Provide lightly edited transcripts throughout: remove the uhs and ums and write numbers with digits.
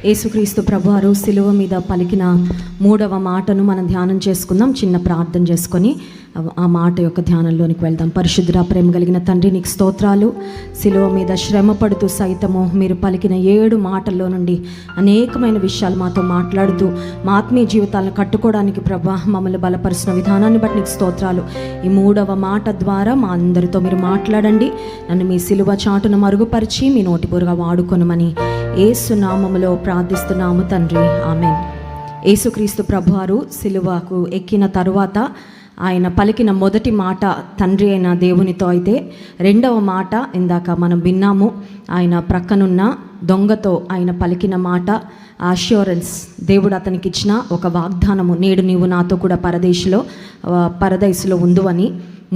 యేసుక్రీస్తు ప్రభువారు శిలువ మీద పలికిన 3వ మాటను మనం ధ్యానం చేసుకుందాం. చిన్న ప్రార్థన చేసుకొని ఆ మాట యొక్క ధ్యానంలోనికి వెళ్దాం. పరిశుద్ధ ప్రేమ కలిగిన తండ్రి, నీకు స్తోత్రాలు. శిలువ మీద శ్రమ పడుతూ సైతము మీరు పలికిన 7 మాటల్లో నుండి అనేకమైన విషయాలు మాతో మాట్లాడుతూ మా ఆత్మీయ జీవితాలను కట్టుకోవడానికి ప్రభా మమ్మల్ని బలపరిచిన విధానాన్ని బట్టి నీకు స్తోత్రాలు. ఈ 3వ మాట ద్వారా మా అందరితో మీరు మాట్లాడండి. నన్ను మీ శిలువ చాటును మరుగుపరిచి మీ నోటిబూరుగా వాడుకొనమని యేసు నామములో ప్రార్థిస్తున్నాము తండ్రి, ఆమేన్. యేసుక్రీస్తు ప్రభువారు శిలువకు ఎక్కిన తరువాత ఆయన పలికిన మొదటి మాట తండ్రి అయిన దేవునితో అయితే, 2వ మాట ఇందాక మనం విన్నాము. ఆయన ప్రక్కనున్న దొంగతో ఆయన పలికిన మాట అష్యూరెన్స్, దేవుడు అతనికి ఇచ్చిన ఒక వాగ్దానము, నేడు నీవు నాతో కూడా పరదైసులో ఉండు అని.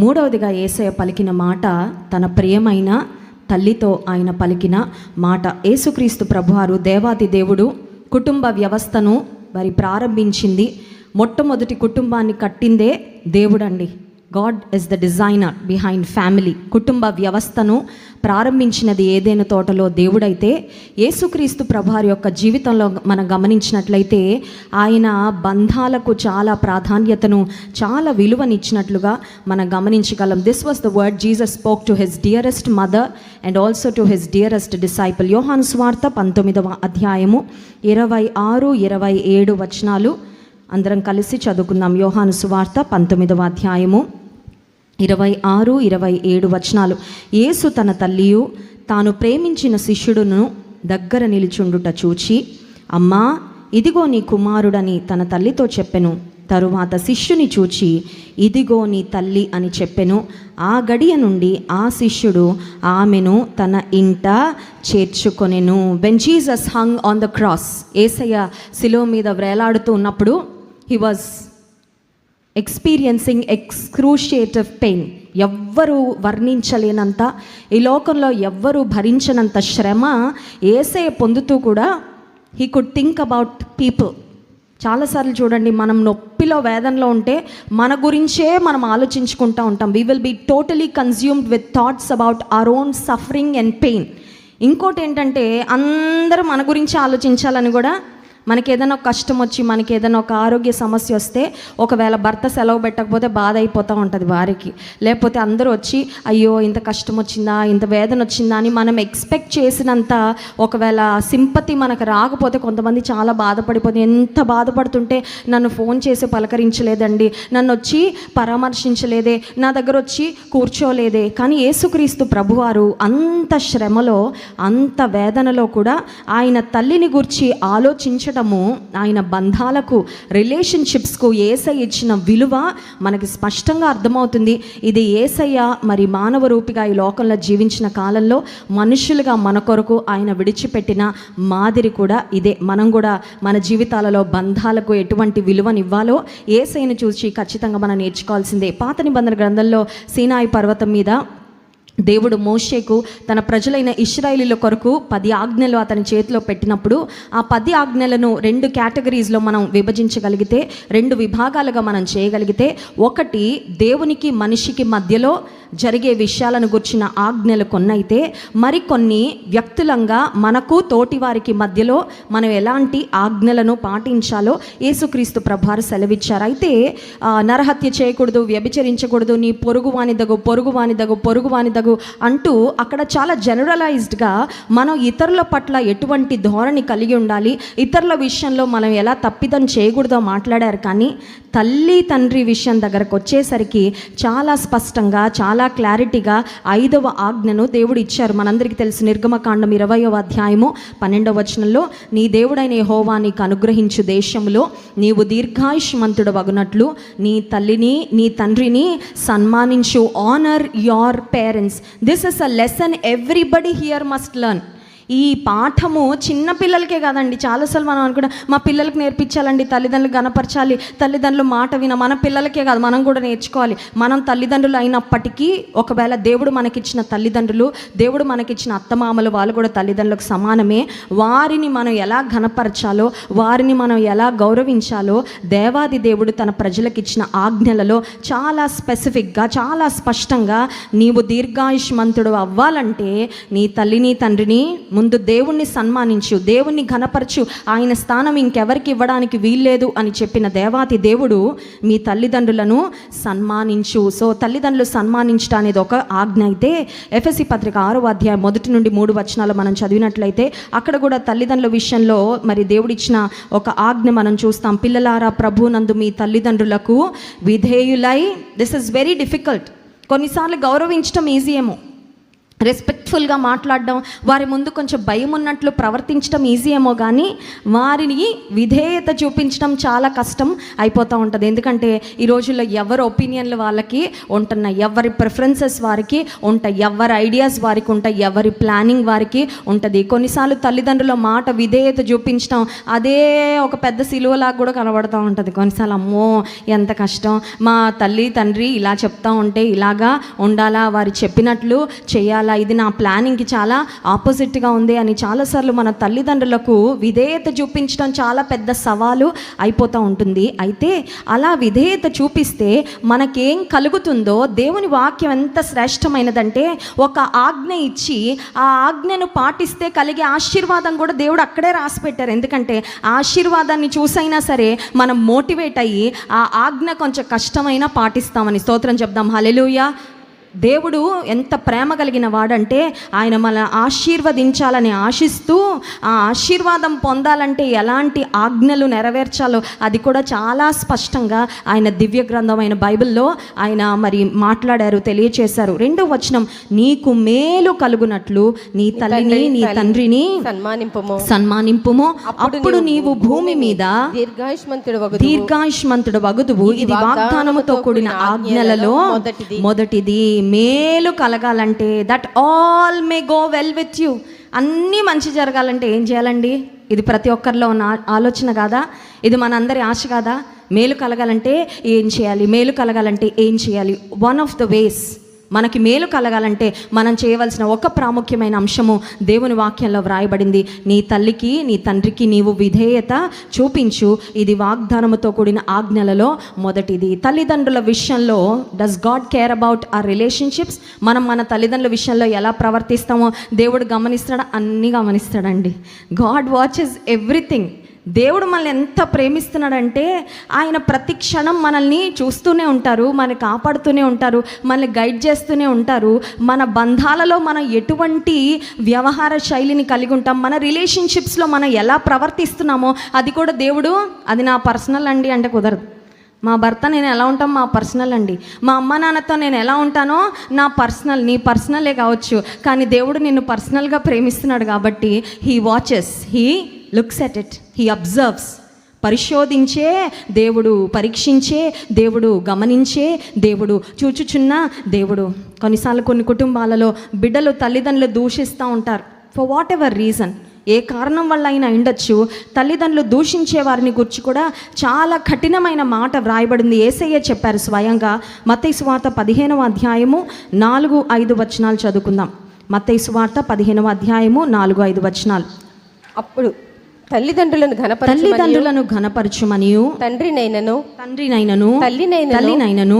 3వదిగా యేసయ్య పలికిన మాట తన ప్రియమైన తల్లితో ఆయన పలికిన మాట. యేసుక్రీస్తు ప్రభువారు దేవాది దేవుడు కుటుంబ వ్యవస్థను మరి ప్రారంభించింది. మొట్టమొదటి కుటుంబాన్ని కట్టిందే దేవుడండి. God is the designer behind family. కుటుంబ వ్యవస్థను ప్రారంభించినది ఏదైనా తోటలో దేవుడైతే, యేసుక్రీస్తు ప్రభువారి యొక్క జీవితంలో మనం గమనించినట్లయితే ఆయన బంధాలకు చాలా ప్రాధాన్యతను, చాలా విలువనిచ్చినట్లుగా మనం గమనించగలం. This was the word Jesus spoke to his dearest mother and also to his dearest disciple. యోహాను సువార్త 19వ అధ్యాయము 26-27 వచనాలు అందరం కలిసి చదువుకుందాం. యోహాను సువార్త 19వ అధ్యాయము 26-27 వచనాలు. యేసు తన తల్లియు తాను ప్రేమించిన శిష్యుడును దగ్గర నిలుచుండుట చూచి, అమ్మా ఇదిగో నీ కుమారుడని తన తల్లితో చెప్పెను. తరువాత శిష్యుని చూచి, ఇదిగో నీ తల్లి అని చెప్పెను. ఆ గడియ నుండి ఆ శిష్యుడు ఆమెను తన ఇంట చేర్చుకొనెను. When Jesus hung on the cross, యేసయ్య శిలువ మీద వేలాడుతూ ఉన్నప్పుడు he was experiencing excruciating pain. ఎవ్వరూ వర్ణించలేనంత, ఈ లోకంలో ఎవ్వరూ భరించనంత శ్రమ యేసయ్య పొందుతూ కూడా he could think about people. చాలాసార్లు చూడండి, మనం నొప్పిలో వేదనలో ఉంటే మన గురించే మనం ఆలోచించుకుంటూ ఉంటాం. we will be totally consumed with thoughts about our own suffering and pain. ఇంకోటి ఏంటంటే అందరూ మన గురించి ఆలోచించాలని కూడా, మనకి ఏదైనా ఒక కష్టం వచ్చి, మనకి ఏదైనా ఒక ఆరోగ్య సమస్య వస్తే, ఒకవేళ భర్త సెలవు పెట్టకపోతే బాధ అయిపోతూ ఉంటుంది వారికి. లేకపోతే అందరూ వచ్చి అయ్యో ఇంత కష్టం వచ్చిందా, ఇంత వేదన వచ్చిందా అని మనం ఎక్స్పెక్ట్ చేసినంత ఒకవేళ సింపతి మనకు రాకపోతే కొంతమంది చాలా బాధపడిపోతుంది. ఎంత బాధపడుతుంటే నన్ను ఫోన్ చేసి పలకరించలేదండి, నన్ను వచ్చి పరామర్శించలేదే, నా దగ్గర వచ్చి కూర్చోలేదే. కానీ యేసుక్రీస్తు ప్రభువారు అంత శ్రమలో, అంత వేదనలో కూడా ఆయన తల్లిని గురించి ఆలోచించ, ఆయన బంధాలకు, రిలేషన్షిప్స్కు యేసయ్య ఇచ్చిన విలువ మనకి స్పష్టంగా అర్థమవుతుంది. ఇది యేసయ్య మరి మానవ రూపిగా ఈ లోకంలో జీవించిన కాలంలో మనుషులుగా మన కొరకు ఆయన విడిచిపెట్టిన మాదిరి కూడా ఇదే. మనం కూడా మన జీవితాలలో బంధాలకు ఎటువంటి విలువనివ్వాలో యేసయ్యను చూసి ఖచ్చితంగా మనం నేర్చుకోవాల్సిందే. పాత నిబంధన గ్రంథంలో సీనాయి పర్వతం మీద దేవుడు మోషేకు తన ప్రజలైన ఇశ్రాయేలీల కొరకు 10 ఆజ్ఞలు అతని చేతిలో పెట్టినప్పుడు, ఆ 10 ఆజ్ఞలను 2 కేటగిరీస్లో మనం విభజించగలిగితే, 2 విభాగాలుగా మనం చేయగలిగితే, ఒకటి దేవునికి మనిషికి మధ్యలో జరిగే విషయాలను గుర్చిన ఆజ్ఞలు కొన్నైతే, మరికొన్ని వ్యక్తులంగా మనకు తోటి వారికి మధ్యలో మనం ఎలాంటి ఆజ్ఞలను పాటించాలో యేసుక్రీస్తు ప్రభువారు సెలవిచ్చారు. అయితే నరహత్య చేయకూడదు, వ్యభిచరించకూడదు, నీ పొరుగువానిదగు అంటూ అక్కడ చాలా జనరలైజ్డ్గా మనం ఇతరుల పట్ల ఎటువంటి ధోరణి కలిగి ఉండాలి, ఇతరుల విషయంలో మనం ఎలా తప్పిదం చేయకూడదో మాట్లాడారు. కానీ తల్లి తండ్రి విషయం దగ్గరకు వచ్చేసరికి చాలా స్పష్టంగా, చాలా క్లారిటీగా 5వ ఆజ్ఞను దేవుడు ఇచ్చారు. మనందరికీ తెలుసు, నిర్గమకాండం 20వ అధ్యాయము 12వ వచనంలో, నీ దేవుడైన యెహోవా నీకు అనుగ్రహించు దేశంలో నీవు దీర్ఘాయుష్మంతుడు వగునట్లు నీ తల్లిని నీ తండ్రిని సన్మానించు. Honour your parents. This is a lesson everybody here must learn. ఈ పాఠము చిన్న పిల్లలకే కాదండి. చాలాసార్లు మనం అనుకుంటాం మా పిల్లలకు నేర్పించాలండి, తల్లిదండ్రులు గణపరచాలి, తల్లిదండ్రులు మాట విన. మన పిల్లలకే కాదు, మనం కూడా నేర్చుకోవాలి. మనం తల్లిదండ్రులు అయినప్పటికీ ఒకవేళ దేవుడు మనకిచ్చిన తల్లిదండ్రులు, దేవుడు మనకిచ్చిన అత్తమామలు, వాళ్ళు కూడా తల్లిదండ్రులకు సమానమే. వారిని మనం ఎలా ఘనపరచాలో, వారిని మనం ఎలా గౌరవించాలో దేవాది దేవుడు తన ప్రజలకు ఇచ్చిన ఆజ్ఞలలో చాలా స్పెసిఫిక్గా, చాలా స్పష్టంగా, నీవు దీర్ఘాయుష్మంతుడు అవ్వాలంటే నీ తల్లిని తండ్రిని ముందు దేవుణ్ణి సన్మానించు, దేవుణ్ణి ఘనపరచు, ఆయన స్థానం ఇంకెవరికి ఇవ్వడానికి వీల్లేదు అని చెప్పిన దేవాతి దేవుడు మీ తల్లిదండ్రులను సన్మానించు. సో తల్లిదండ్రులు సన్మానించడం అనేది ఒక ఆజ్ఞ అయితే, ఎఫెసీ పత్రిక 6వ అధ్యాయం 1 నుండి 3 వచనాలు మనం చదివినట్లయితే అక్కడ కూడా తల్లిదండ్రుల విషయంలో మరి దేవుడిచ్చిన ఒక ఆజ్ఞ మనం చూస్తాం. పిల్లలారా ప్రభునందు మీ తల్లిదండ్రులకు విధేయులై. This is very difficult. కొన్నిసార్లు గౌరవించడం ఈజీ ఏమో, రెస్పెక్ట్ఫుల్గా మాట్లాడడం, వారి ముందు కొంచెం భయం ఉన్నట్లు ప్రవర్తించడం ఈజీ ఏమో, కానీ వారిని విధేయత చూపించడం చాలా కష్టం అయిపోతూ ఉంటుంది. ఎందుకంటే ఈ రోజుల్లో ఎవరి ఒపీనియన్లు వాళ్ళకి ఉంటున్నాయి, ఎవరి ప్రిఫరెన్సెస్ వారికి ఉంటాయి, ఎవరి ఐడియాస్ వారికి ఉంటాయి, ఎవరి ప్లానింగ్ వారికి ఉంటుంది. కొన్నిసార్లు తల్లిదండ్రుల మాట విధేయత చూపించడం అదే ఒక పెద్ద సిలువలాగా కూడా కనబడుతూ ఉంటుంది. కొన్నిసార్లు అమ్మో ఎంత కష్టం, మా తల్లి తండ్రి ఇలా చెప్తా ఉంటే ఇలాగా ఉండాలా, వారు చెప్పినట్లు చేయాలా, ఇది నా ప్లానింగ్కి చాలా ఆపోజిట్గా ఉంది అని చాలాసార్లు మన తల్లిదండ్రులకు విధేయత చూపించడం చాలా పెద్ద సవాలు అయిపోతూ ఉంటుంది. అయితే అలా విధేయత చూపిస్తే మనకేం కలుగుతుందో దేవుని వాక్యం ఎంత శ్రేష్టమైనదంటే, ఒక ఆజ్ఞ ఇచ్చి ఆ ఆజ్ఞను పాటిస్తే కలిగే ఆశీర్వాదం కూడా దేవుడు అక్కడే రాసి పెట్టారు. ఎందుకంటే ఆ ఆశీర్వాదాన్ని చూసైనా సరే మనం మోటివేట్ అయ్యి ఆ ఆజ్ఞ కొంచెం కష్టమైనా పాటిస్తామని. స్తోత్రం చెప్దాం. హల్లెలూయా. దేవుడు ఎంత ప్రేమ కలిగిన వాడంటే ఆయన మన ఆశీర్వదించాలని ఆశిస్తూ ఆ ఆశీర్వాదం పొందాలంటే ఎలాంటి ఆజ్ఞలు నెరవేర్చాలో అది కూడా చాలా స్పష్టంగా ఆయన దివ్య గ్రంథమైన బైబిల్లో ఆయన మరి మాట్లాడారు, తెలియచేశారు. 2వ వచనం, నీకు మేలు కలుగునట్లు నీ తల్లిని నీ తండ్రిని సన్మానింపుము, అప్పుడు నీవు భూమి మీద దీర్ఘాయుష్మంతుడు వగుదువు. ఇది వాగ్దానముతో కూడిన ఆజ్ఞలలో మొదటిది. మేలు కలగాలంటే, that all may go well with you, అన్నీ మంచి జరగాలంటే ఏం చేయాలండి? ఇది ప్రతి ఒక్కరిలో ఉన్న ఆలోచన కాదా? ఇది మనందరి ఆశ కాదా? మేలు కలగాలంటే ఏం చేయాలి, మేలు కలగాలంటే ఏం చేయాలి? వన్ ఆఫ్ ద వేస్ మనకి మేలు కలగాలంటే మనం చేయవలసిన ఒక ప్రాముఖ్యమైన అంశము దేవుని వాక్యంలో వ్రాయబడింది. నీ తల్లికి నీ తండ్రికి నీవు విధేయత చూపించు, ఇది వాగ్దానముతో కూడిన ఆజ్ఞలలో మొదటిది. తల్లిదండ్రుల విషయంలో does God care about our relationships? మనం మన తల్లిదండ్రుల విషయంలో ఎలా ప్రవర్తిస్తామో దేవుడు గమనిస్తాడా? అన్నీ గమనిస్తాడండి. God watches everything. దేవుడు మనల్ని ఎంత ప్రేమిస్తున్నాడంటే ఆయన ప్రతి క్షణం మనల్ని చూస్తూనే ఉంటారు, మనల్ని కాపాడుతూనే ఉంటారు, మనల్ని గైడ్ చేస్తూనే ఉంటారు. మన బంధాలలో మనం ఎటువంటి వ్యవహార శైలిని కలిగి ఉంటాం, మన రిలేషన్షిప్స్లో మనం ఎలా ప్రవర్తిస్తున్నామో అది కూడా దేవుడు, అది నా పర్సనల్ అండి అంటే కుదరదు. మా భర్త నేను ఎలా ఉంటాం మా పర్సనల్ అండి, మా అమ్మ నాన్నతో నేను ఎలా ఉంటానో నా పర్సనల్, నీ పర్సనలే కావచ్చు, కానీ దేవుడు నిన్ను పర్సనల్గా ప్రేమిస్తున్నాడు కాబట్టి he watches, he looks at it, he observes. పరిశోధించే దేవుడు, పరీక్షించే దేవుడు, గమనించే దేవుడు, చూచుచున్న దేవుడు. కొన్నిసార్లు కొన్ని కుటుంబాలలో బిడ్డలు తల్లిదండ్రులు దూషిస్తూ ఉంటారు. ఫర్ వాట్ ఎవర్ రీజన్, ఏ కారణం వల్ల అయినా ఉండొచ్చు, తల్లిదండ్రులు దూషించే వారిని గురించి కూడా చాలా కఠినమైన మాట వ్రాయబడింది. యేసయ్య చెప్పారు స్వయంగా. మత్తయి సువార్త 15వ అధ్యాయము 4-5 వచనాలు చదువుకుందాం. మత్తయి సువార్త 15వ అధ్యాయము 4-5 వచనాలు. అప్పుడు తల్లిదండ్రులను ఘనపరచుమనియు తండ్రినైనను తల్లినైనను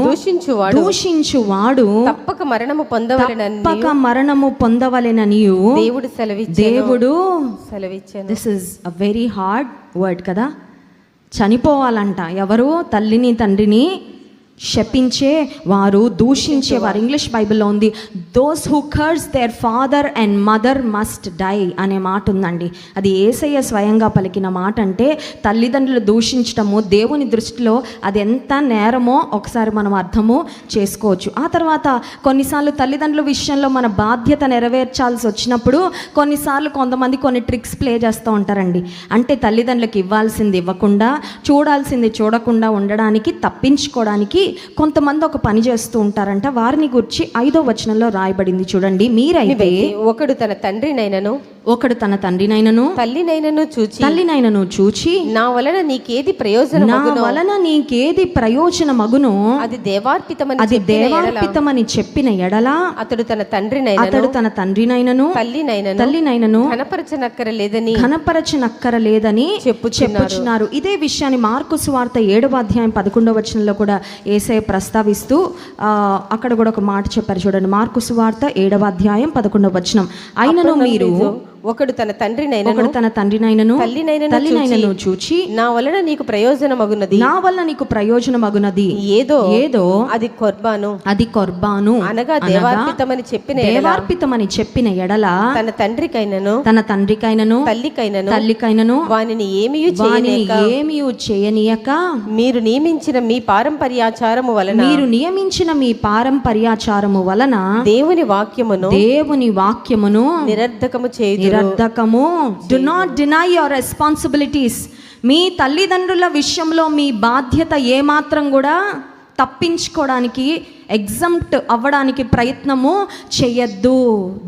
దూషించువాడు తప్పక మరణము పొందవలెననియు దేవుడు సెలవిచ్చాను. This is a very hard word కదా. చనిపోవాలంట ఎవరు? తల్లిని తండ్రిని శపించే వారు, దూషించేవారు. ఇంగ్లీష్ బైబిల్లో ఉంది, those who curse their father and mother must die అనే మాట ఉందండి. అది యేసయ్య స్వయంగా పలికిన మాట. అంటే తల్లిదండ్రులు దూషించడము దేవుని దృష్టిలో అది ఎంత నేరమో ఒకసారి మనం అర్థము చేసుకోవచ్చు. ఆ తర్వాత కొన్నిసార్లు తల్లిదండ్రుల విషయంలో మన బాధ్యత నెరవేర్చాల్సి వచ్చినప్పుడు కొన్నిసార్లు కొంతమంది కొన్ని ట్రిక్స్ ప్లే చేస్తూ ఉంటారండి. అంటే తల్లిదండ్రులకు ఇవ్వాల్సింది ఇవ్వకుండా, చూడాల్సింది చూడకుండా ఉండడానికి, తప్పించుకోవడానికి కొంతమంది ఒక పని చేస్తూ ఉంటారంట. వారిని గురించి 5వ వచనంలో రాయబడింది చూడండి. మీరైతే ఒకడు తన తండ్రినైనను తల్లినైనను చూచి నా వలన నీకేది ప్రయోజనమగునో అది దేవార్పితమని చెప్పిన ఎడల అతడు తన తండ్రినైనను తల్లినైనను ఘనపరచనక్కరలేదని చెప్పుచున్నారు. ఇదే విషయాన్ని మార్కు సువార్త 7వ అధ్యాయం 11వ వచనంలో కూడా యేసయ్య ప్రస్తావిస్తూ అక్కడ కూడా ఒక మాట చెప్పారు చూడండి. మార్కు సువార్త 7వ అధ్యాయం 11వ వచనం. అయినను మీరు ఒకడు తన తండ్రినైనను ఒకడు తన తండ్రినైనను తల్లినైనను చూచి నా వలన నీకు ప్రయోజనమగున్నది నా వల్ల నీకు ప్రయోజనమగునది ఏదో అది కొర్బాను అనగా దేవార్పితమని చెప్పిన ఎడల తన తండ్రికైనను తల్లికైనను వానిని ఏమియు చేయనీయక మీరు నియమించిన మీ పారంపర్యాచారము వలన దేవుని వాక్యమును నిరర్ధకము do not deny your responsibilities. మీ తల్లిదండ్రుల విషయంలో మీ బాధ్యత ఏమాత్రం కూడా తప్పించుకోవడానికి ఎగ్జంప్ట్ అవ్వడానికి ప్రయత్నము చేయొద్దు.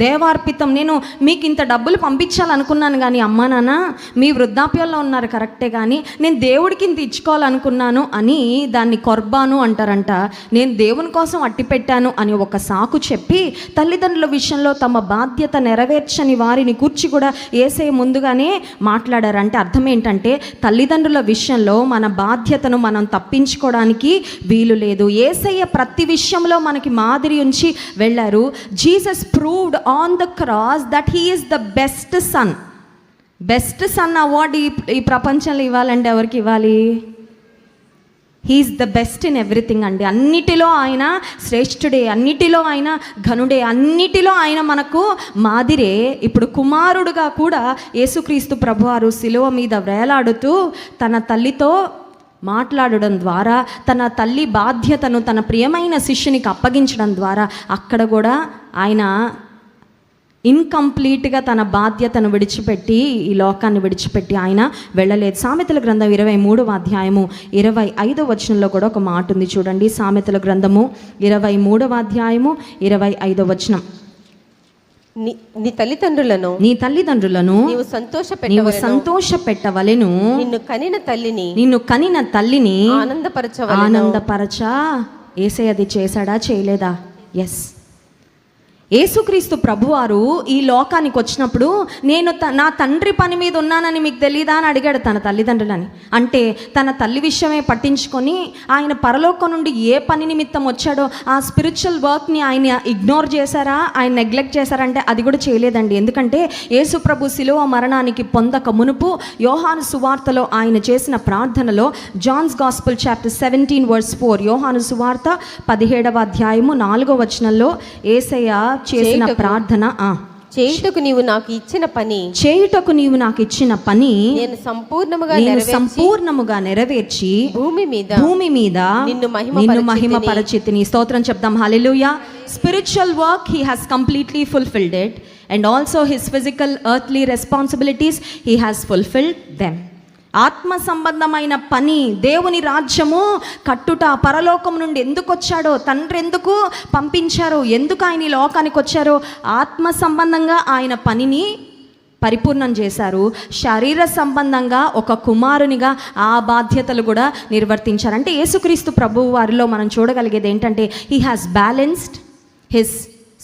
దేవార్పితం. నేను మీకు ఇంత డబ్బులు పంపించాలనుకున్నాను కానీ అమ్మా నాన్న మీ వృద్ధాప్యంలో ఉన్నారు కరెక్టే, కానీ నేను దేవుడికి ఇంత ఇచ్చుకోవాలనుకున్నాను అని దాన్ని కొర్బాను అంటారంట. నేను దేవుని కోసం అట్టి పెట్టాను అని ఒక సాకు చెప్పి తల్లిదండ్రుల విషయంలో తమ బాధ్యత నెరవేర్చని వారిని కూర్చి కూడా యేసయ్య ముందుగానే మాట్లాడారంటే అర్థం ఏంటంటే తల్లిదండ్రుల విషయంలో మన బాధ్యతను మనం తప్పించుకోవడానికి వీలు లేదు. యేసయ్య ప్రతి విషయంలో మనకి మాదిరి ఉంచి వెళ్ళారు. Jesus proved on the cross that he is the best son award ఈ ప్రపంచంలో ఇవ్వాలంటే ఎవరికి ఇవ్వాలి? He is the best in everything అండి. అన్నిటిలో ఆయన శ్రేష్ఠుడే, అన్నిటిలో ఆయన ఘనుడే, అన్నిటిలో ఆయన మనకు మాదిరే. ఇప్పుడు కుమారుడుగా కూడా యేసుక్రీస్తు ప్రభువారు శిలువ మీద వేలాడుతూ తన తల్లితో మాట్లాడడం ద్వారా తన తల్లి బాధ్యతను తన ప్రియమైన శిష్యునికి అప్పగించడం ద్వారా అక్కడ కూడా ఆయన ఇన్కంప్లీట్గా తన బాధ్యతను విడిచిపెట్టి ఈ లోకాన్ని విడిచిపెట్టి ఆయన వెళ్ళలేదు. సామెతల గ్రంథం 23వ అధ్యాయము 25వ వచనంలో కూడా ఒక మాట ఉంది చూడండి. సామెతల గ్రంథము 23వ అధ్యాయము 25వ వచనం. నీ తల్లిదండ్రులను నీవు సంతోషపెట్టవలెను, నిన్ను కనిన తల్లిని ఆనందపరచ. యేసయ్య అది చేశాడా చేయలేదా? ఎస్. యేసుక్రీస్తు ప్రభువారు ఈ లోకానికి వచ్చినప్పుడు నేను నా తండ్రి పని మీద ఉన్నానని మీకు తెలీదా అని అడిగాడు తన తల్లిదండ్రులని. అంటే తన తల్లి విషయమే పట్టించుకొని ఆయన పరలోకం నుండి ఏ పని నిమిత్తం వచ్చాడో ఆ స్పిరిచువల్ వర్క్ని ఆయన ఇగ్నోర్ చేశారా, ఆయన నెగ్లెక్ట్ చేశారంటే అది కూడా చేయలేదండి. ఎందుకంటే యేసు ప్రభు శిలువ మరణానికి పొందక మునుపు యోహాను సువార్తలో ఆయన చేసిన ప్రార్థనలో జాన్స్ గాస్పుల్ చాప్టర్ 17:4 యోహాను సువార్త 17వ అధ్యాయము 4వ వచనంలో యేసయ్య చేసిన ప్రార్థన, చేయుటకు నీవు నాకు ఇచ్చిన పని నేను సంపూర్ణముగా నెరవేర్చి భూమి మీద నిన్ను మహిమపరచితిని. స్తోత్రం చెప్దాం. హల్లెలూయా. Spiritual work he has completely fulfilled it, and also his physical earthly responsibilities he has fulfilled them. ఆత్మ సంబంధమైన పని, దేవుని రాజ్యము కట్టుట, పరలోకం నుండి ఎందుకు వచ్చాడో, తండ్రి ఎందుకు పంపించారో, ఎందుకు ఆయన ఈ లోకానికి వచ్చారో, ఆత్మ సంబంధంగా ఆయన పనిని పరిపూర్ణం చేశారు. శరీర సంబంధంగా ఒక కుమారునిగా ఆ బాధ్యతలు కూడా నిర్వర్తించారు. అంటే యేసుక్రీస్తు ప్రభువు వారిలో మనం చూడగలిగేది ఏంటంటే he has balanced his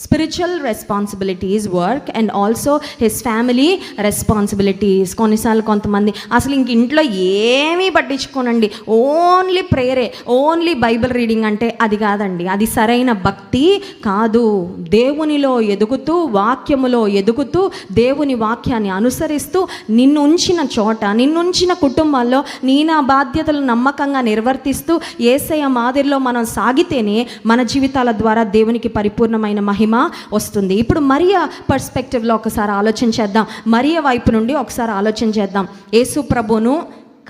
spiritual responsibilities work and also his family responsibilities. కొన్నిసార్లు కొంతమంది అసలు ఇంక ఇంట్లో ఏమీ పట్టించుకోనండి, ఓన్లీ ప్రేయరే, ఓన్లీ బైబిల్ రీడింగ్ అంటే అది కాదండి, అది సరైన భక్తి కాదు. దేవునిలో ఎదుగుతూ, వాక్యములో ఎదుగుతూ, దేవుని వాక్యాన్ని అనుసరిస్తూ, నిన్ను ఉంచిన చోట, నిన్నుంచిన కుటుంబాల్లో నీ నా బాధ్యతలు నమ్మకంగా నిర్వర్తిస్తూ యేసయ్య మాదిరిలో మనం సాగితేనే మన జీవితాల ద్వారా దేవునికి పరిపూర్ణమైన మహిమ వస్తుంది. ఇప్పుడు మరియా పర్స్పెక్టివ్లో ఒకసారి ఆలోచన చేద్దాం. మరియా వైపు నుండి ఒకసారి ఆలోచన చేద్దాం. యేసు ప్రభును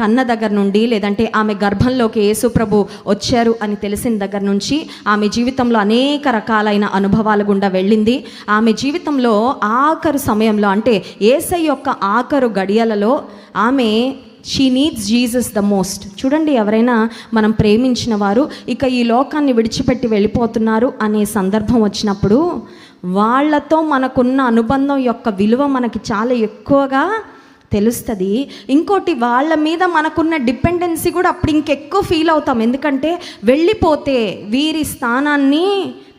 కన్న దగ్గర నుండి, లేదంటే ఆమె గర్భంలోకి యేసు ప్రభు వచ్చారు అని తెలిసిన దగ్గర నుంచి ఆమె జీవితంలో అనేక రకాలైన అనుభవాల గుండా వెళ్ళింది. ఆమె జీవితంలో ఆఖరు సమయంలో, అంటే యేసయ్య యొక్క ఆఖరు గడియలలో ఆమె she needs Jesus the most. చూడండి, ఎవరైనా మనం ప్రేమించిన వారు ఇక ఈ లోకాన్ని విడిచిపెట్టి వెళ్ళిపోతున్నారు అనే సందర్భం వచ్చినప్పుడు వాళ్ళతో మనకున్న అనుబంధం యొక్క విలువ మనకి చాలా ఎక్కువగా తెలుస్తుంది. ఇంకోటి, వాళ్ళ మీద మనకున్న డిపెండెన్సీ కూడా అప్పుడు ఇంకెక్కువ ఫీల్ అవుతాం. ఎందుకంటే వెళ్ళిపోతే వీరి స్థానాన్ని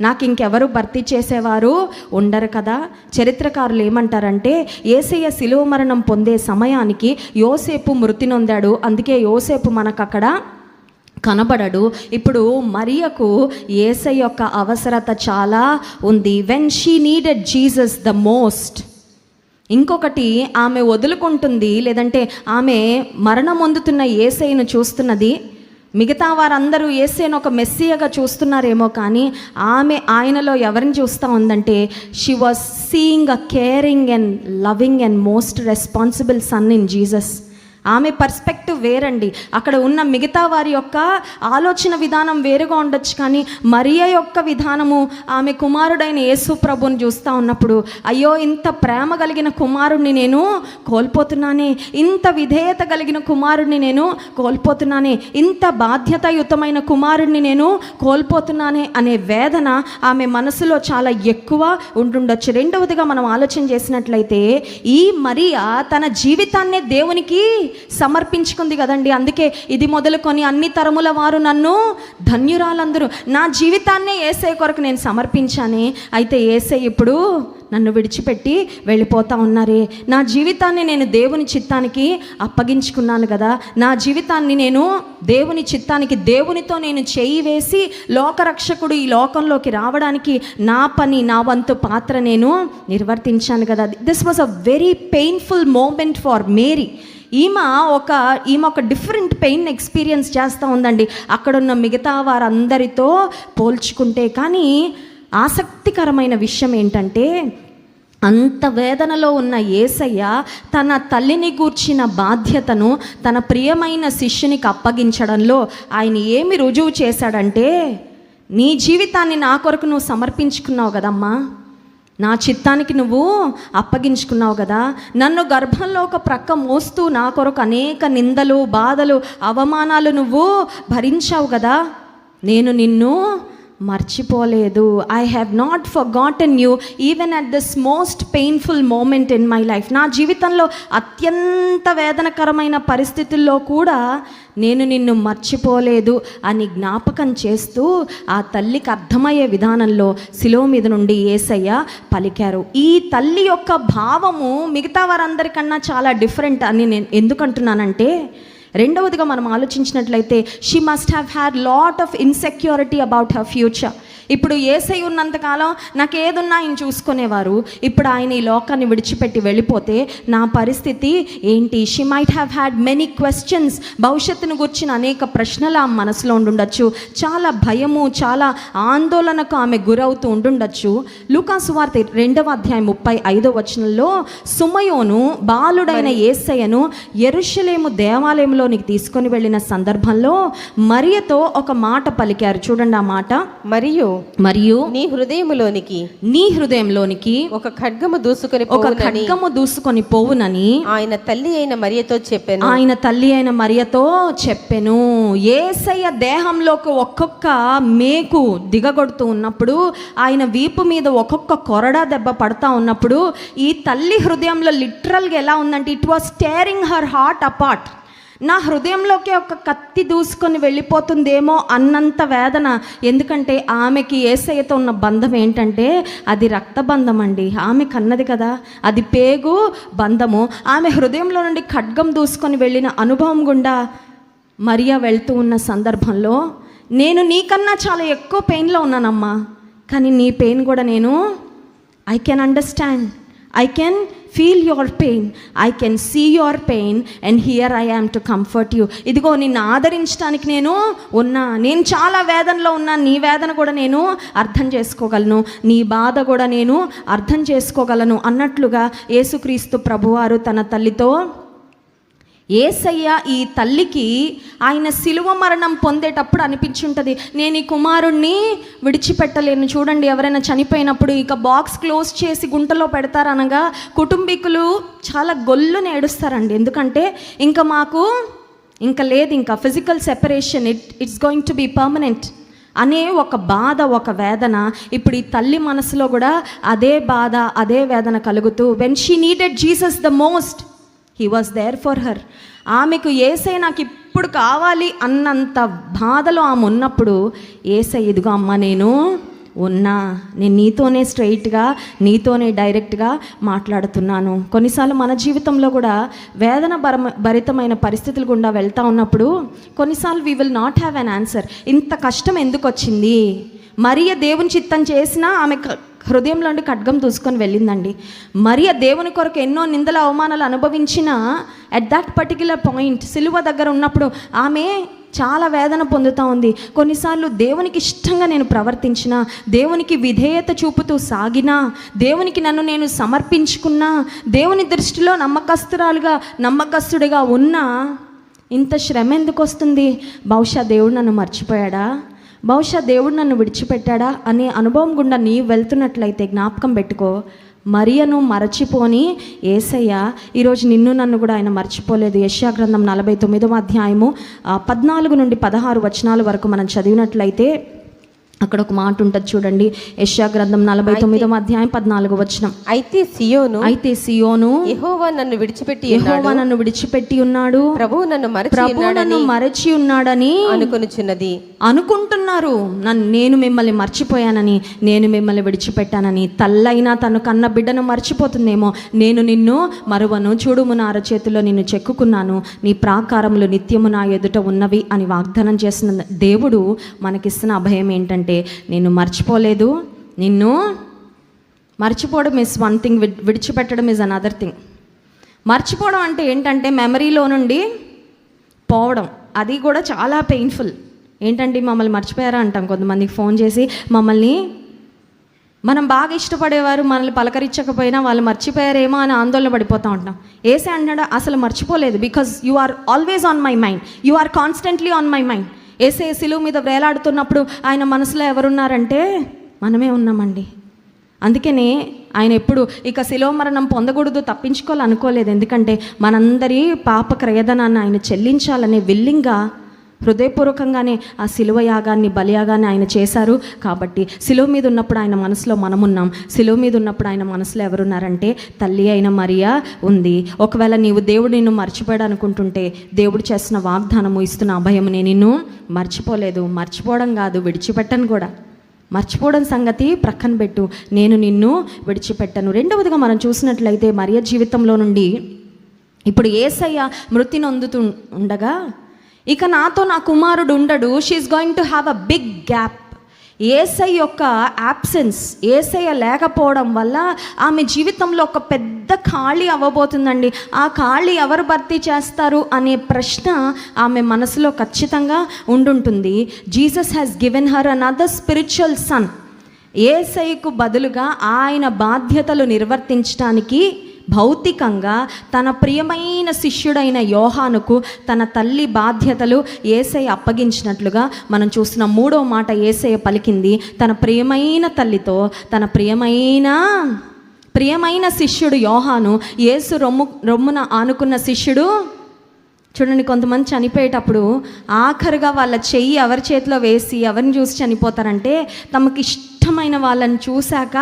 నాకు ఇంకెవరు భర్తీ చేసేవారు ఉండరు కదా. చరిత్రకారులు ఏమంటారంటే యేసయ్య శిలువ మరణం పొందే సమయానికి యోసేపు మృతి నొందాడు, అందుకే యోసేపు మనకు అక్కడ కనబడడు. ఇప్పుడు మరియకు యేసయ్య యొక్క అవసరత చాలా ఉంది. When she needed Jesus the most, ఇంకొకటి, ఆమె వదులుకుంటుంది, లేదంటే ఆమె మరణం పొందుతున్న యేసయ్యను చూస్తున్నది. మిగతా వారందరూ యేసయ్యను ఒక మెస్సియగా చూస్తున్నారేమో, కానీ ఆమె ఆయనలో ఎవరిని చూస్తూ ఉందంటే, she was seeing a caring and loving and most responsible son in Jesus. ఆమె పర్స్పెక్టివ్ వేరండి. అక్కడ ఉన్న మిగతా వారి యొక్క ఆలోచన విధానం వేరుగా ఉండొచ్చు, కానీ మరియ యొక్క విధానము, ఆమె కుమారుడైన యేసు ప్రభుని చూస్తూ ఉన్నప్పుడు, అయ్యో ఇంత ప్రేమ కలిగిన కుమారుడిని నేను కోల్పోతున్నానే, ఇంత విధేయత కలిగిన కుమారుడిని నేను కోల్పోతున్నానే, ఇంత బాధ్యతాయుతమైన కుమారుడిని నేను కోల్పోతున్నానే అనే వేదన ఆమె మనసులో చాలా ఎక్కువ ఉండుండొచ్చు. రెండవదిగా మనం ఆలోచన చేసినట్లయితే, ఈ మరియ తన జీవితాన్నే దేవునికి సమర్పించుకుంది కదండి. అందుకే ఇది మొదలుకొని అన్ని తరముల వారు నన్ను ధన్యురాలందరూ, నా జీవితాన్నే యేసయ్య కొరకు నేను సమర్పించానే, అయితే యేసయ్య ఇప్పుడు నన్ను విడిచిపెట్టి వెళ్ళిపోతా ఉన్నారే, నా జీవితాన్ని నేను దేవుని చిత్తానికి అప్పగించుకున్నాను కదా, నా జీవితాన్ని నేను దేవుని చిత్తానికి, దేవునితో నేను చేయి వేసి లోకరక్షకుడు ఈ లోకంలోకి రావడానికి నా పని, నా వంతు పాత్ర నేను నిర్వర్తించాను కదా. This was a very painful moment for Mary. ఈమె ఒక డిఫరెంట్ పెయిన్ ఎక్స్పీరియన్స్ చేస్తూ ఉందండి అక్కడున్న మిగతా వారందరితో పోల్చుకుంటే. కానీ ఆసక్తికరమైన విషయం ఏంటంటే, అంత వేదనలో ఉన్న యేసయ్య తన తల్లిని గూర్చిన బాధ్యతను తన ప్రియమైన శిష్యునికి అప్పగించడంలో ఆయన ఏమి రుజువు చేశాడంటే, నీ జీవితాన్ని నా కొరకు నువ్వు సమర్పించుకున్నావు కదమ్మా, నా చిత్తానికి నువ్వు అప్పగించుకున్నావు కదా, నన్ను గర్భంలో ఒక ప్రక్క మోస్తూ నా కొరకు అనేక నిందలు, బాధలు, అవమానాలు నువ్వు భరించావు కదా, నేను నిన్ను మర్చిపోలేదు. I have not forgotten you even at this most painful moment in my life. నా జీవితంలో అత్యంత వేదనకరమైన పరిస్థితుల్లో కూడా నేను నిన్ను మర్చిపోలేదు అని జ్ఞాపకం చేస్తూ ఆ తల్లికి అర్థమయ్యే విధానంలో శిలువ మీద నుండి యేసయ్య పలికారు. ఈ తల్లి యొక్క భావము మిగతా వారందరికన్నా చాలా డిఫరెంట్ అని నేను ఎందుకంటున్నానంటే, రెండవదిగా మనం ఆలోచించినట్లయితే, she must have had lot of insecurity about her future. ఇప్పుడు యేసయ్య ఉన్నంతకాలం నాకు ఏదున్నా ఆయన చూసుకునేవారు, ఇప్పుడు ఆయన ఈ లోకాన్ని విడిచిపెట్టి వెళ్ళిపోతే నా పరిస్థితి ఏంటి? She might have had many questions. భవిష్యత్తును గురించిన అనేక ప్రశ్నలు ఆమె మనసులో ఉండుండొచ్చు, చాలా భయము, చాలా ఆందోళనకు ఆమె గురవుతూ ఉండుండొచ్చు. లూకాసు సువార్త 2వ అధ్యాయం 35వ వచనంలో, సుమయోను బాలుడైన యేసయ్యను యెరూషలేము దేవాలయంలోనికి తీసుకొని వెళ్ళిన సందర్భంలో మరియతో ఒక మాట పలికారు. చూడండి ఆ మాట, మరియు నీ హృదయంలోనికి ఒక ఖడ్గము దూసుకొని పోవునని ఆయన తల్లి అయిన మరియతో చెప్పెను. యేసయ్య దేహంలోకి ఒక్కొక్క మేకు దిగగొడుతూ ఉన్నప్పుడు, ఆయన వీపు మీద ఒక్కొక్క కొరడా దెబ్బ పడతా ఉన్నప్పుడు, ఈ తల్లి హృదయంలో లిటరల్గా ఎలా ఉందంటే, it was tearing her heart apart. నా హృదయంలోకి ఒక కత్తి దూసుకొని వెళ్ళిపోతుందేమో అన్నంత వేదన. ఎందుకంటే ఆమెకి యేసయ్యతో ఉన్న బంధం ఏంటంటే, అది రక్తబంధం అండి. ఆమె కన్నది కదా, అది పేగు బంధము. ఆమె హృదయంలో నుండి ఖడ్గం దూసుకొని వెళ్ళిన అనుభవం గుండా మరియా వెళ్తూ ఉన్న సందర్భంలో, నేను నీకన్నా చాలా ఎక్కువ పెయిన్లో ఉన్నానమ్మా, కానీ నీ పెయిన్ కూడా I can understand, I can feel your pain, I can see your pain, and here I am to comfort you. ఇదిగో నిన్ను ఆదరించడానికి నేను చాలా వేదనలో ఉన్నా, నీ వేదన కూడా నేను అర్థం చేసుకోగలను, నీ బాధ కూడా నేను అర్థం చేసుకోగలను అన్నట్లుగా యేసుక్రీస్తు ప్రభువారు తన తల్లితో, యేసయ్య ఈ తల్లికి ఆయన శిలువ మరణం పొందేటప్పుడు అనిపించుంటుంది, నేను ఈ కుమారుణ్ణి విడిచిపెట్టలేను. చూడండి, ఎవరైనా చనిపోయినప్పుడు ఇక బాక్స్ క్లోజ్ చేసి గుంటలో పెడతారనగా కుటుంబీకులు చాలా గొల్లుని ఏడుస్తారండి. ఎందుకంటే ఇంకా లేదు, ఇంకా physical separation, it's going to be permanent అనే ఒక బాధ, ఒక వేదన. ఇప్పుడు ఈ తల్లి మనసులో కూడా అదే బాధ, అదే వేదన కలుగుతూ, when she needed Jesus the most, he was there for her. ఆమెకు యేసయ్య నాకు ఇప్పుడు కావాలి అన్నంత బాధలో ఆమె ఉన్నప్పుడు, యేసయ్య ఇదిగో అమ్మ నేను నీతోనే స్ట్రైట్గా, నీతోనే డైరెక్ట్గా మాట్లాడుతున్నాను. కొన్నిసార్లు మన జీవితంలో కూడా వేదన భరితమైన పరిస్థితులు గుండా వెళ్తూ ఉన్నప్పుడు కొన్నిసార్లు we will not have an answer. ఇంత కష్టం ఎందుకు వచ్చింది? మరియ దేవుని చిత్తం చేసినా ఆమె హృదయంలోండి ఖడ్గం దూసుకొని వెళ్ళిందండి. మరియ దేవుని కొరకు ఎన్నో నిందల అవమానాలు అనుభవించిన అట్ దట్ పర్టిక్యులర్ పాయింట్ సిలువ దగ్గర ఉన్నప్పుడు ఆమె చాలా వేదన పొందుతూ ఉంది. కొన్నిసార్లు దేవునికి ఇష్టంగా నేను ప్రవర్తించిన, దేవునికి విధేయత చూపుతూ సాగినా, దేవునికి నన్ను నేను సమర్పించుకున్నా, దేవుని దృష్టిలో నమ్మకస్తుడిగా ఉన్నా ఇంత శ్రమ ఎందుకు వస్తుంది? బహుశా దేవుడు నన్ను మర్చిపోయాడా, బహుశా దేవుడు నన్ను విడిచిపెట్టాడా అనే అనుభవం గుండా నీవు వెళ్తున్నట్లయితే జ్ఞాపకం పెట్టుకో, మరియను మరచిపోని యేసయ్య ఈరోజు నిన్ను నన్ను కూడా ఆయన మర్చిపోలేదు. యెషయా గ్రంథం 49వ అధ్యాయము 14 నుండి 16 వచనాల వరకు మనం చదివినట్లయితే అక్కడ ఒక మాట ఉంటుంది చూడండి. యెషయా గ్రంథం 49వ అధ్యాయం 14వ వచనం. అయితే సియోను యెహోవా నన్ను విడిచిపెట్టి ఉన్నాడు, ప్రభువు నన్ను మరచి ఉన్నాడని అనుకుంటున్నారు. నేను మిమ్మల్ని మర్చిపోయానని, నేను మిమ్మల్ని విడిచిపెట్టానని. తల్లైనా తను కన్న బిడ్డను మర్చిపోతుందేమో. నేను నిన్ను మరువను, చూడుము నా అరచేతిలో నిన్ను చెక్కుకున్నాను, నీ ప్రాకారములు నిత్యము నా ఎదుట ఉన్నవి అని వాగ్దానం చేసిన దేవుడు మనకిస్తున్న అభయం ఏంటంటే, నిన్ను మర్చిపోలేదు. నిన్ను మర్చిపోవడం ఇస్ వన్ థింగ్, విడిచిపెట్టడం ఇస్ అనదర్ థింగ్. మర్చిపోవడం అంటే ఏంటంటే మెమరీలో నుండి పోవడం, అది కూడా చాలా పెయిన్ఫుల్. ఏంటంటే మమ్మల్ని మర్చిపోయారా అంటాం. కొంతమందికి ఫోన్ చేసి మమ్మల్ని మనం బాగా ఇష్టపడేవారు మనల్ని పలకరించకపోయినా వాళ్ళు మర్చిపోయారేమో అని ఆందోళన పడిపోతూ ఉంటాం. ఏసే అన్నాడు అసలు మర్చిపోలేదు, because you are always on my mind, you are constantly on my mind. ఏసే సిలువ మీద వేలాడుతున్నప్పుడు ఆయన మనసులో ఎవరున్నారంటే మనమే ఉన్నామండి. అందుకనే ఆయన ఎప్పుడు ఇక శిలువ మరణం పొందకూడదు, తప్పించుకోవాలనుకోలేదు. ఎందుకంటే మనందరి పాప క్రయధనాన్ని ఆయన చెల్లించాలనే విల్లింగ్గా హృదయపూర్వకంగానే ఆ శిలువ యాగాన్ని బలియాగాన్ని ఆయన చేశారు. కాబట్టి శిలువ మీద ఉన్నప్పుడు ఆయన మనసులో మనమున్నాం. శిలువ మీద ఉన్నప్పుడు ఆయన మనసులో ఎవరున్నారంటే తల్లి అయిన మరియా ఉంది. ఒకవేళ నీవు దేవుడు నిన్ను మర్చిపోయాడు అనుకుంటుంటే దేవుడు చేసిన వాగ్దానము ఇస్తున్న అభయం, నేను నిన్ను మర్చిపోలేదు. మర్చిపోవడం కాదు, విడిచిపెట్టను కూడా. మర్చిపోవడం సంగతి ప్రక్కన పెట్టు, నేను నిన్ను విడిచిపెట్టను. రెండవదిగా మనం చూసినట్లయితే మరియ జీవితంలో నుండి ఇప్పుడు యేసయ్య మృతి నొందుతూ ఉండగా ఇక నాతో నా కుమారుడు ఉండడు, she's going to have a big gap. యేసయ్య యొక్క యాబ్సెన్స్, యేసయ్య లేకపోవడం వల్ల ఆమె జీవితంలో ఒక పెద్ద ఖాళీ అవ్వబోతుందండి. ఆ ఖాళీ ఎవరు భర్తీ చేస్తారు అనే ప్రశ్న ఆమె మనసులో ఖచ్చితంగా ఉండుంటుంది. Jesus has given her another spiritual son. యేసయ్యకు బదులుగా ఆయన బాధ్యతలు నిర్వర్తించడానికి భౌతికంగా తన ప్రియమైన శిష్యుడైన యోహానుకు తన తల్లి బాధ్యతలు యేసయ్య అప్పగించినట్లుగా మనం చూస్తున్న మూడో మాట యేసయ్య పలికింది తన ప్రియమైన తల్లితో. తన ప్రియమైన శిష్యుడు యోహాను, యేసు రొమ్మున ఆనుకున్న శిష్యుడు. చూడండి, కొంతమంది చనిపోయేటప్పుడు ఆఖరుగా వాళ్ళ చెయ్యి ఎవరి చేతిలో వేసి ఎవరిని చూసి చనిపోతారంటే తమకు ఇష్టమైన వాళ్ళని చూశాక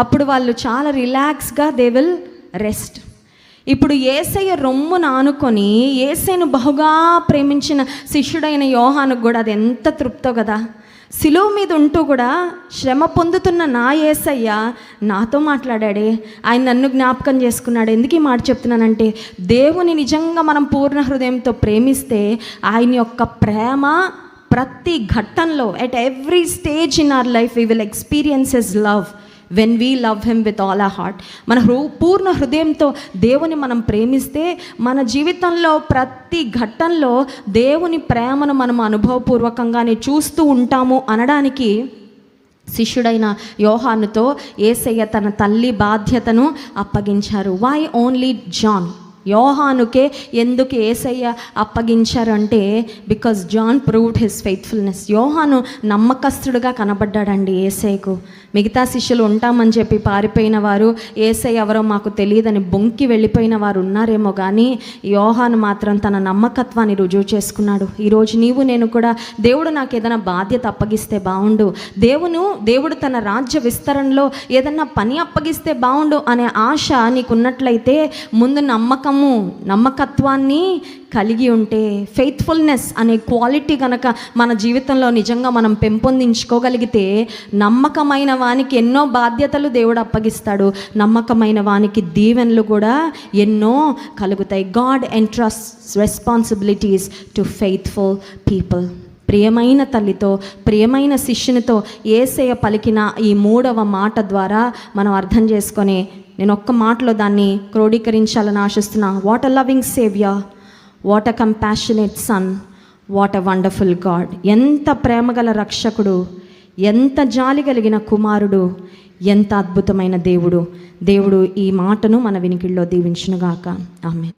అప్పుడు వాళ్ళు చాలా రిలాక్స్గా దే విల్ రెస్ట్. ఇప్పుడు యేసయ్య రొమ్మును ఆనుకొని యేసయ్యను బహుగా ప్రేమించిన శిష్యుడైన యోహానుకు కూడా అది ఎంత తృప్తో కదా. శిలువ మీద ఉంటూ కూడా శ్రమ పొందుతున్న నా యేసయ్య నాతో మాట్లాడాడే, ఆయన నన్ను జ్ఞాపకం చేసుకున్నాడు. ఎందుకు ఈ మాట చెప్తున్నానంటే, దేవుని నిజంగా మనం పూర్ణ హృదయంతో ప్రేమిస్తే ఆయన యొక్క ప్రేమ ప్రతి ఘట్టంలో at every stage in our life we will experience his love. When we love him with all our heart, మన పూర్ణ హృదయంతో దేవుని మనం ప్రేమిస్తే మన జీవితంలో ప్రతి ఘట్టంలో దేవుని ప్రేమను మనం అనుభవపూర్వకంగానే చూస్తూ ఉంటాము అనడానికి శిష్యుడైన యోహానుతో యేసయ్య తన తల్లి బాధ్యతను అప్పగించారు. Why only John? యోహానుకే ఎందుకు యేసయ్య అప్పగించారు అంటే because John proved his faithfulness. యోహాను నమ్మకస్తుడుగా కనబడ్డాడండి యేసయ్యకు. మిగతా శిష్యులు ఉంటామని చెప్పి పారిపోయిన వారు, యేసయ్య ఎవరో మాకు తెలియదని బొంకి వెళ్ళిపోయిన వారు ఉన్నారేమో, కానీ యోహాను మాత్రం తన నమ్మకత్వాన్ని రుజువు చేసుకున్నాడు. ఈరోజు నీవు నేను కూడా దేవుడు నాకు ఏదైనా బాధ్యత అప్పగిస్తే బాగుండు, దేవుడు తన రాజ్య విస్తరణలో ఏదన్నా పని అప్పగిస్తే బాగుండు అనే ఆశ నీకున్నట్లయితే ముందు నమ్మకత్వాన్ని కలిగి ఉంటే, ఫెయిత్ఫుల్నెస్ అనే క్వాలిటీ కనుక మన జీవితంలో నిజంగా మనం పెంపొందించుకోగలిగితే నమ్మకమైన వానికి ఎన్నో బాధ్యతలు దేవుడు అప్పగిస్తాడు. నమ్మకమైన వానికి దీవెనలు కూడా ఎన్నో కలుగుతాయి. God entrusts responsibilities to faithful people. ప్రియమైన తల్లితో, ప్రియమైన శిష్యునితో యేసయ్య పలికిన ఈ 3వ మాట ద్వారా మనం అర్థం చేసుకొని, నేను ఒక్క మాటలో దాన్ని క్రోడీకరించాలని ఆశిస్తున్నా. What a loving saviour, what a compassionate son, what a wonderful God. ఎంత ప్రేమగల రక్షకుడు, ఎంత జాలి కలిగిన కుమారుడు, ఎంత అద్భుతమైన దేవుడు. దేవుడు ఈ మాటను మన వినికిడిలో దీవించునుగాక. ఆమేన్.